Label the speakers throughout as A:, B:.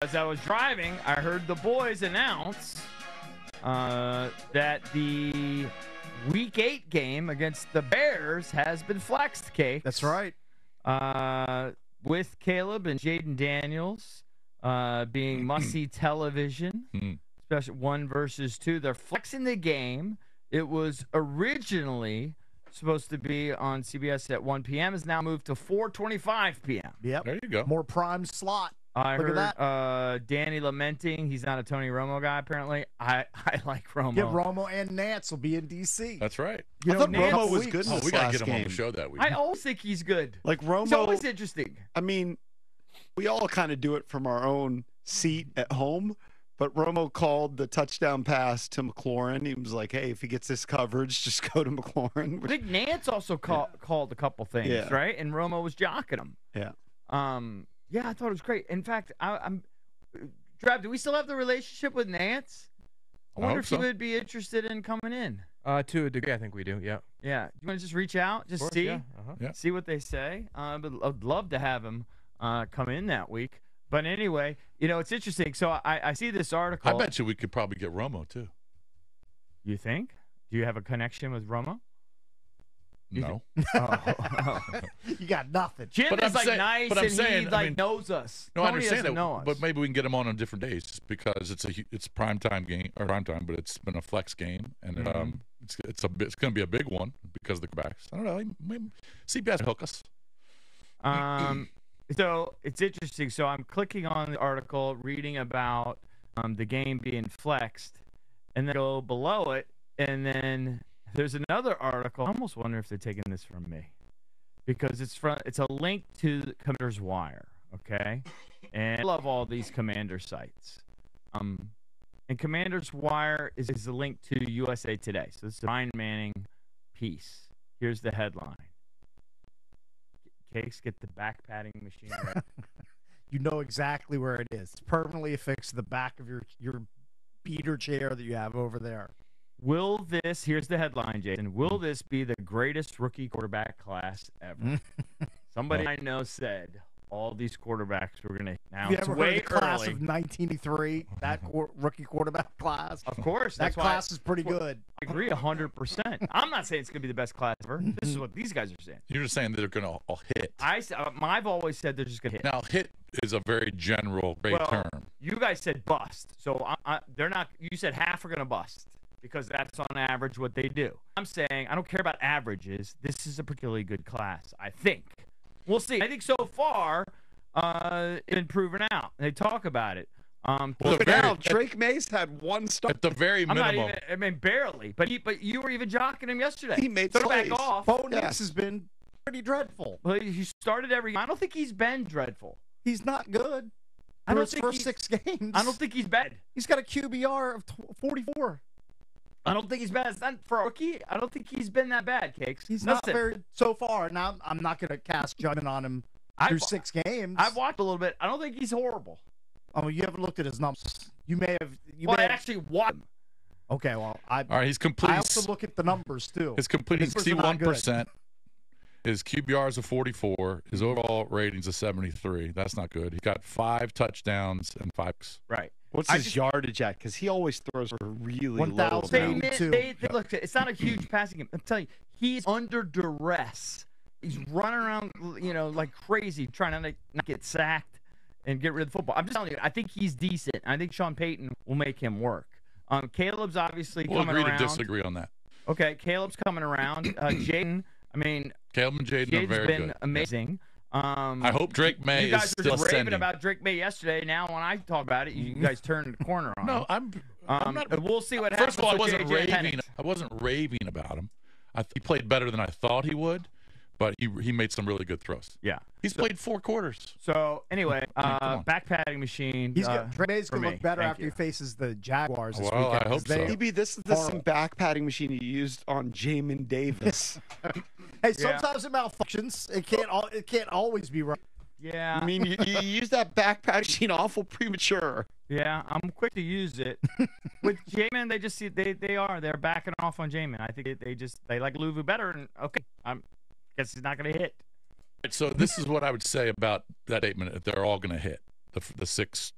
A: As I was driving, I heard the boys announce that the Week 8 game against the Bears has been flexed, Cake.
B: That's right.
A: With Caleb and Jayden Daniels being must-see television, especially 1 versus 2. They're flexing the game. It was originally supposed to be on CBS at 1 p.m. It's now moved to 4:25 p.m.
B: Yep.
C: There you go.
B: More prime slot.
A: I
B: Look
A: heard
B: at that.
A: Danny lamenting he's not a Tony Romo guy, apparently. I like Romo.
B: Yeah, Romo and Nance will be in D.C.
C: That's right.
B: You
D: I
B: know,
D: thought
B: Nance
D: Romo was
B: weeks.
D: good in
C: Oh,
D: this
C: we got to
D: last
C: get him on
D: game.
C: the show that week.
A: I always think he's good.
D: Like
A: It's
D: Romo,
A: always interesting.
D: I mean, we all kind of do it from our own seat at home, but Romo called the touchdown pass to McLaurin. He was like, hey, if he gets this coverage, just go to McLaurin.
A: I think Nance also called a couple things,
D: Yeah.
A: right? And Romo was jocking him.
D: Yeah.
A: Yeah, I thought it was great. In fact, I'm Trav, do we still have the relationship with Nance? I wonder
C: hope
A: if he
C: so.
A: would be interested in coming in.
E: To a degree, I think we do. Yeah.
A: Yeah. You want to just reach out, just
E: Of course,
A: see,
E: yeah. Uh-huh.
C: Yeah.
A: see what they say. But I'd love to have him come in that week. But anyway, it's interesting. So I see this article.
C: I bet you we could probably get Romo, too.
A: You think? Do you have a connection with Romo?
C: No.
B: You got nothing.
A: Jim
C: But
A: is
C: I'm saying-
A: nice
C: but I'm
A: and
C: saying,
A: he
C: I mean-
A: knows us.
C: No, I
A: Tony
C: understand
A: doesn't
C: that,
A: know us.
C: but maybe we can get him on different days because it's primetime game or primetime, but it's been a flex game and it's going to be a big one because of the backs. I don't know. Maybe CBS hook us.
A: So it's interesting. So I'm clicking on the article, reading about the game being flexed, and then go below it, and then there's another article. I almost wonder if they're taking this from me because it's a link to Commander's Wire, okay? And I love all these Commander sites. And Commander's Wire is a link to USA Today. So this is a Ryan Manning piece. Here's the headline. Cakes, get the back padding machine ready.
B: You know exactly where it is. It's permanently affixed to the back of your beater chair that you have over there.
A: Here's the headline, Jason. Will this be the greatest rookie quarterback class ever? Somebody I know said all these quarterbacks were going to. Now
B: Have you
A: it's
B: ever
A: way
B: heard of the class
A: early.
B: of 1983? That rookie quarterback class?
A: Of course.
B: That
A: That's why
B: class is pretty good.
A: I agree 100%. I'm not saying it's going to be the best class ever. This is what these guys are saying.
C: You're just saying that they're going to all hit.
A: I've always said they're just going to hit.
C: Now, hit is a very general, great term.
A: You guys said bust. So they're not. You said half are going to bust because that's on average what they do. I'm saying I don't care about averages. This is a particularly good class, I think. We'll see. I think so far it's been proven out. They talk about it.
D: Now, Drake Mays had one start.
C: At the very
A: I'm not
C: minimum.
A: even. I mean, barely. But you were even jocking him yesterday.
D: He made
A: so
D: plays.
A: back off.
B: Bo Nix has been pretty dreadful.
A: Well, he started every game. I don't think he's been dreadful.
B: He's not good.
A: I don't
B: his
A: think
B: first 6 games.
A: I don't think he's bad.
B: He's got a QBR of 44.
A: I don't think he's bad. It's not for a rookie. I don't think he's been that bad, Cakes.
B: He's not
A: Listen,
B: very so far. Now I'm not going to cast judgment on him through 6 games.
A: I've watched a little bit. I don't think he's horrible.
B: Oh, you haven't looked at his numbers. You may have.
A: I actually watched him.
B: Okay, well,
C: All right, he's complete.
B: I also look at the numbers too.
C: His complete
B: His numbers are not good.
C: 61%. His QBR is a 44. His overall rating's a 73. That's not good. He got 5 touchdowns and 5.
A: Right.
D: What's his yardage at? Because he always throws for really low.
B: 1,082.
A: Look, it's not a huge passing game. I'm telling you, he's under duress. He's running around, like crazy, trying to not get sacked and get rid of the football. I'm just telling you, I think he's decent. I think Sean Payton will make him work. Caleb's obviously
C: We'll
A: coming
C: agree
A: around.
C: to disagree on that.
A: Okay, Caleb's coming around. Jayden, I mean,
C: Caleb and Jayden are
A: Jayden's
C: very
A: been
C: good.
A: amazing.
C: I hope Drake May
A: you guys
C: is
A: were
C: still
A: just raving
C: ascending.
A: about Drake May yesterday. Now, when I talk about it, you guys turn the corner on
C: No,
A: him.
C: I'm not.
A: We'll see what happens.
C: First of all, I
A: with
C: wasn't
A: JJ
C: raving.
A: Penix.
C: I wasn't raving about him. He played better than I thought he would, but he made some really good throws.
A: Yeah,
C: he's played 4 quarters.
A: So anyway,
C: come on.
A: back padding machine.
B: He's got Drake May's
A: for
B: going to
A: me.
B: look better
A: Thank
B: after
A: you.
B: he faces the Jaguars this
C: Well,
B: weekend.
C: I hope
B: 'cause they-
C: so.
D: Maybe this is the same back padding machine he used on Jamin Davis.
B: Hey, sometimes it malfunctions. It can't always be right.
A: Yeah.
D: I mean, you use that back padding machine awful premature.
A: Yeah, I'm quick to use it. With Jamin, they just see they're backing off on Jamin. I think they like Luvu better. And okay, guess he's not going to hit.
C: So this is what I would say about that statement. If they're all going to hit the 6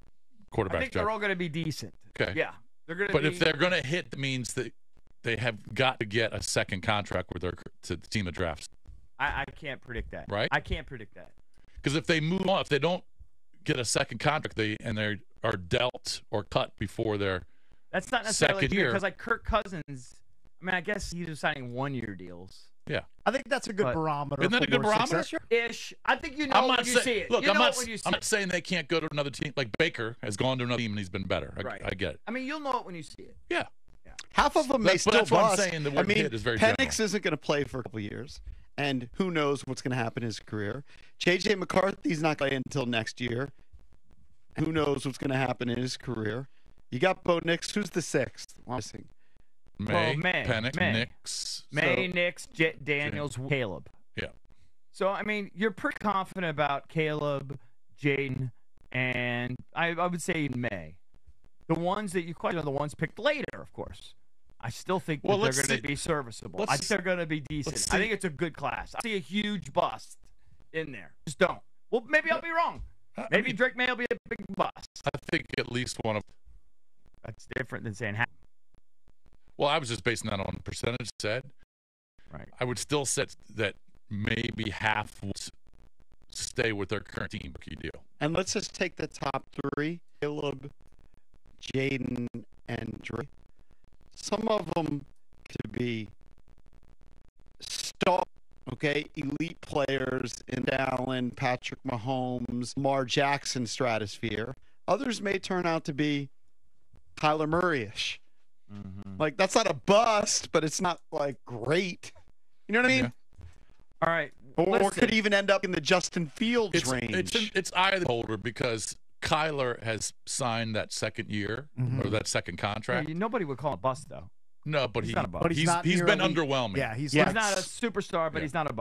C: quarterback.
A: I think they're all going to be decent.
C: Okay.
A: Yeah, they're going to.
C: But if they're going to hit, that means that they have got to get a second contract with to the team that drafts.
A: I can't predict that.
C: Right?
A: I can't predict that.
C: Because if they move on, if they don't get a second contract, they are dealt or cut before their
A: That's not necessarily
C: second
A: true
C: year.
A: because like Kirk Cousins. I mean, I guess he's just signing 1-year deals.
C: Yeah.
B: I think that's a good
A: But-
B: barometer.
C: Isn't that
B: for
C: a good
B: more
C: barometer?
B: success.
A: Ish. I think you know
C: I'm
A: when
C: not
A: you
C: saying,
A: see it.
C: look,
A: you
C: I'm
A: know
C: not,
A: it when you see
C: I'm
A: it.
C: not saying they can't go to another team. Like Baker has gone to another team and he's been better.
A: Right.
C: I get it.
A: I mean, you'll know it when you see it.
C: Yeah.
D: Half of them may
C: But
D: still
C: that's what I'm
D: bust.
C: saying, the
D: I
C: word
D: mean,
C: hit is very
D: Penix
C: general.
D: isn't going to play for a couple years, and who knows what's going to happen in his career. J.J. McCarthy's not going to play until next year. Who knows what's going to happen in his career? You got Bo Nix. Who's the sixth? Missing.
C: May,
A: May,
C: Penix,
A: May.
C: Nix.
A: May, Nix, Daniels, Caleb.
C: Yeah.
A: So, I mean, you're pretty confident about Caleb, Jayden, and I would say May. The ones that you question are the ones picked later, of course. I still think that
C: Well,
A: they're
C: let's
A: going
C: see.
A: to be serviceable.
C: Let's
A: I think they're going to be decent.
C: let's
A: I
C: see.
A: think it's a good class. I see a huge bust in there. Just don't. Well, maybe I'll be wrong. Maybe Drake May will be a big bust.
C: I think at least one of.
A: That's different than saying half.
C: Well, I was just basing that on percentage said.
A: Right.
C: I would still say that maybe half would stay with their current team rookie deal.
D: And let's just take the top three: Caleb, Jayden, and Drake. Some of them could be star, elite players in Allen, Patrick Mahomes, Lamar Jackson stratosphere. Others may turn out to be Kyler Murray-ish.
A: Mm-hmm.
D: Like, that's not a bust, but it's not, like, great. You know what I mean?
C: Yeah.
A: All right.
D: Or
A: listen.
D: could even end up in the Justin Fields range.
C: It's either holder because Kyler has signed that second year or that second contract.
A: Nobody would call it a bust, though.
C: No, but
A: He's not a bust.
B: But he's not
C: been
B: nearly-
C: underwhelming.
B: Yeah, he's
D: Yeah.
A: He's not a superstar, but
C: Yeah.
A: he's not a bust.